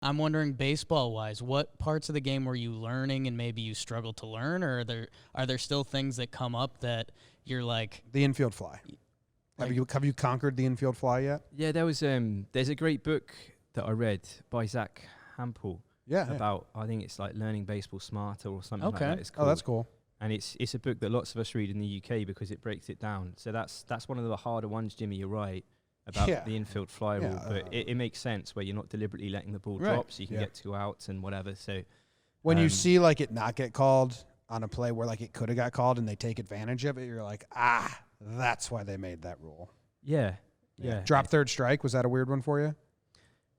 I'm wondering, baseball-wise, what parts of the game were you learning and maybe you struggled to learn, or are there still things that come up that you're like... The infield fly. Have you conquered the infield fly yet? Yeah, there's a great book that I read by Zach Hampel. About, I think it's like Learning Baseball Smarter or something like that. It's called. Oh, that's cool. And it's a book that lots of us read in the UK because it breaks it down. So that's one of the harder ones, Jimmy, you're right, about the infield fly rule. But it makes sense where you're not deliberately letting the ball drop so you can get 2 outs and whatever. So when you see like it not get called on a play where like it could have got called and they take advantage of it, you're like, that's why they made that rule. Yeah. Drop third strike, was that a weird one for you?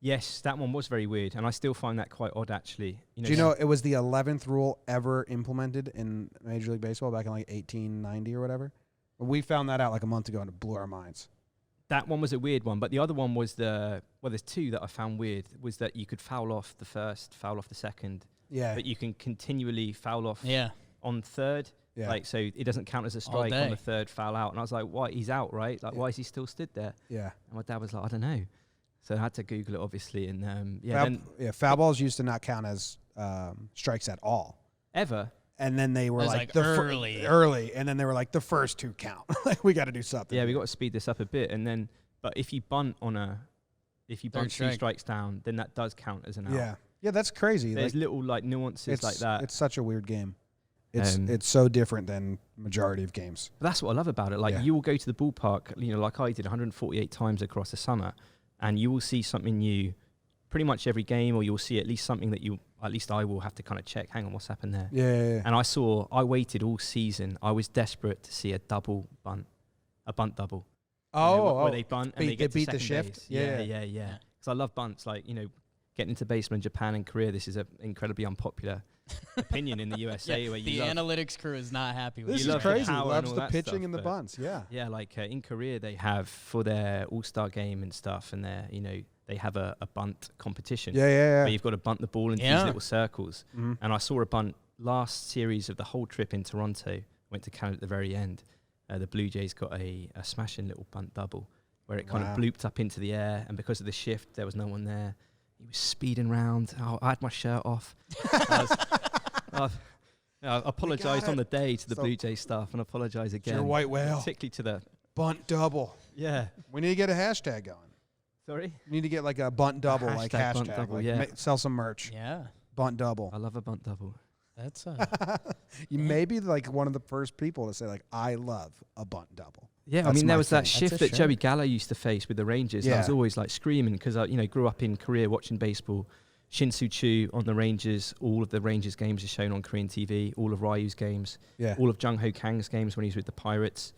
Yes, that one was very weird, and I still find that quite odd, actually. Do you know it was the 11th rule ever implemented in Major League Baseball back in like 1890 or whatever? We found that out like a month ago, and it blew our minds. That one was a weird one, but the other one was there's 2 that I found weird, was that you could foul off the first, foul off the second, but you can continually foul off on third. Yeah. Like, so it doesn't count as a strike on the third foul out. And I was like, why? He's out, right? Like, why is he still stood there? Yeah. And my dad was like, I don't know. So I had to Google it, obviously. And foul balls used to not count as strikes at all. Ever. And then they were like early. And then they were like, the first 2 count. Like, we got to do something. Yeah, we got to speed this up a bit. And then, but if you bunt 2 strikes down, then that does count as an out. Yeah. Yeah, that's crazy. There's little like nuances like that. It's such a weird game. It's so different than majority of games. But that's what I love about it. Like you will go to the ballpark, like I did 148 times across the summer, and you will see something new pretty much every game, or you'll see at least something that at least I will have to kind of check, hang on, what's happened there? Yeah. And I waited all season. I was desperate to see a bunt double. Where they bunt and they get to beat the second shift. base. Yeah. Because I love bunts. Like, getting into baseball in Japan and Korea, this is an incredibly unpopular opinion in the USA. Where the analytics crew is not happy with this. This is crazy. Loves the pitching and the bunts. Yeah, like in Korea, they have for their All-Star game and stuff, and they have a bunt competition. Yeah. Where you've got to bunt the ball into these little circles. Mm-hmm. And I saw a bunt last series of the whole trip in Toronto. Went to Canada at the very end. The Blue Jays got a smashing little bunt double where it kind of blooped up into the air, and because of the shift, there was no one there. He was speeding round. I had my shirt off. I apologised on the day to the Blue Jay staff, and apologise again. Your white whale. Particularly to the bunt double. Yeah. We need to get a hashtag going. Sorry? We need to get like a bunt double, like hashtag. Bunt double, sell some merch. Yeah. Bunt double. I love a bunt double. That's you may be like one of the first people to say like, I love a bunt double. Yeah, I mean, there was that shift that Joey Gallo used to face with the Rangers. Yeah. I was always like screaming because I, grew up in Korea watching baseball. Shin-Soo Choo on the Rangers. All of the Rangers games are shown on Korean TV. All of Ryu's games. Yeah. All of Jung Ho Kang's games when he was with the Pirates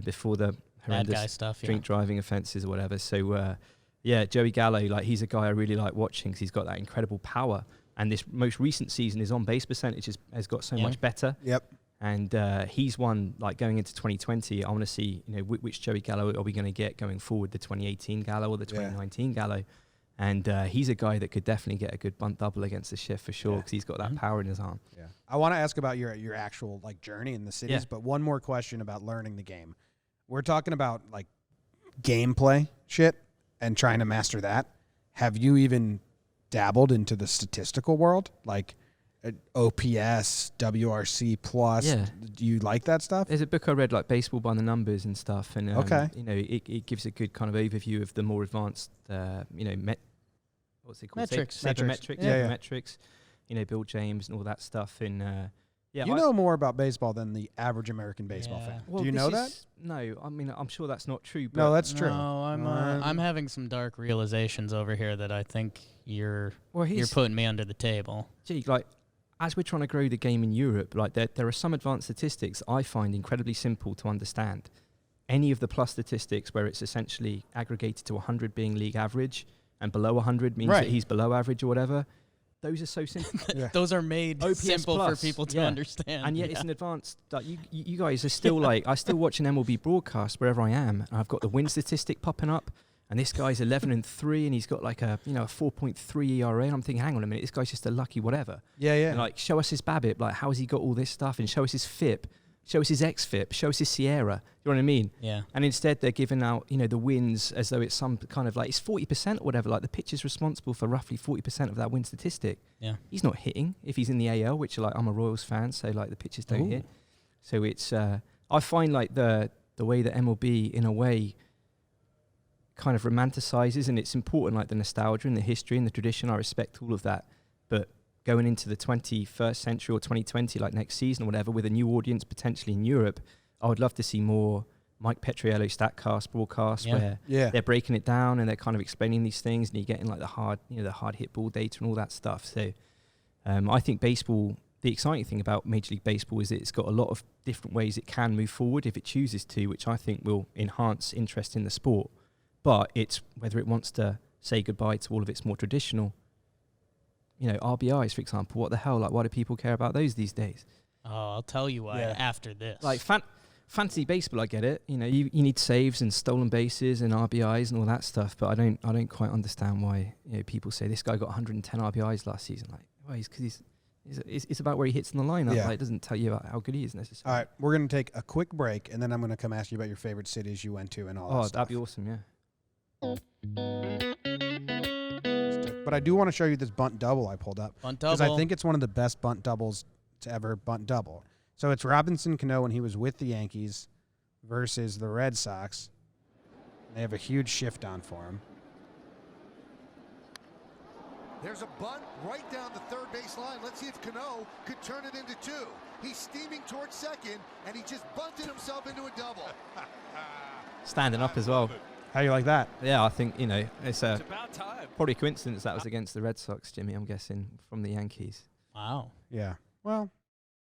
before the horrendous drink driving offences or whatever. So, Joey Gallo, like he's a guy I really like watching because he's got that incredible power. And this most recent season, his on-base percentage has got so much better. Yep. And he's one, like going into 2020, I want to see, which Joey Gallo are we going to get going forward, the 2018 Gallo or the 2019 Gallo? And he's a guy that could definitely get a good bunt double against the shift for sure because he's got that power in his arm. Yeah. I want to ask about your actual like journey in the cities, but one more question about learning the game. We're talking about like gameplay shit and trying to master that. Have you even dabbled into the statistical world, like OPS, WRC plus? Yeah. Do you like that stuff? There's a book I read, like Baseball by the Numbers and stuff, and it gives a good kind of overview of the more advanced, what's it called? Metrics. Metrics. Bill James and all that stuff. And you know more about baseball than the average American baseball fan. Well, do you know that? No, I mean I'm sure that's not true. But no, that's true. No, I'm having some dark realizations over here that I think you're putting me under the table. Gee, like as we're trying to grow the game in Europe, like there are some advanced statistics I find incredibly simple to understand. Any of the plus statistics where it's essentially aggregated to 100 being league average and below 100 means that he's below average or whatever. Those are so simple. Those are made OPS simple plus. For people to understand. And yet it's an advanced. Like you guys are still like, I still watch an MLB broadcast wherever I am, and I've got the win statistic popping up, and this guy's 11-3, and he's got like a 4.3 ERA, and I'm thinking, hang on a minute, this guy's just a lucky whatever. Yeah. And like, show us his BABIP, like how has he got all this stuff, and show us his FIP. show us his XFIP, show us his Sierra. You know what I mean? Yeah. And instead they're giving out, you know, the wins as though it's some kind of like, it's 40% or whatever. Like the pitch is responsible for roughly 40% of that win statistic. Yeah. He's not hitting if he's in the AL, which like I'm a Royals fan, so like the pitches don't hit. So it's, I find like the way that MLB in a way kind of romanticizes, and it's important, like the nostalgia and the history and the tradition. I respect all of that. But going into the 21st century or 2020, like next season or whatever, with a new audience potentially in Europe, I would love to see more Mike Petriello StatCast broadcasts where they're breaking it down and they're kind of explaining these things, and you're getting like the hard hit ball data and all that stuff. So I think baseball, the exciting thing about Major League Baseball is that it's got a lot of different ways it can move forward if it chooses to, which I think will enhance interest in the sport. But it's whether it wants to say goodbye to all of its more traditional, you know, RBIs, for example. What the hell? Like, why do people care about those these days? Oh, I'll tell you why after this. Like, fantasy baseball, I get it. You know, you need saves and stolen bases and RBIs and all that stuff. But I don't quite understand why, you know, people say this guy got 110 RBIs last season. Like, well, because it's about where he hits in the lineup. Like, it doesn't tell you about how good he is necessarily. All right, we're going to take a quick break, and then I'm going to come ask you about your favorite cities you went to and all that stuff. Oh, that'd be awesome, yeah. But I do want to show you this bunt double I pulled up. Bunt double. Because I think it's one of the best bunt doubles to ever bunt double. So it's Robinson Cano when he was with the Yankees versus the Red Sox. They have a huge shift on for him. There's a bunt right down the third base line. Let's see if Cano could turn it into two. He's steaming towards second, and he just bunted himself into a double. Standing up as well. How do you like that? Yeah, I think, you know, it's about time. Probably coincidence that was against the Red Sox, Jimmy, I'm guessing, from the Yankees. Wow. Yeah. Well,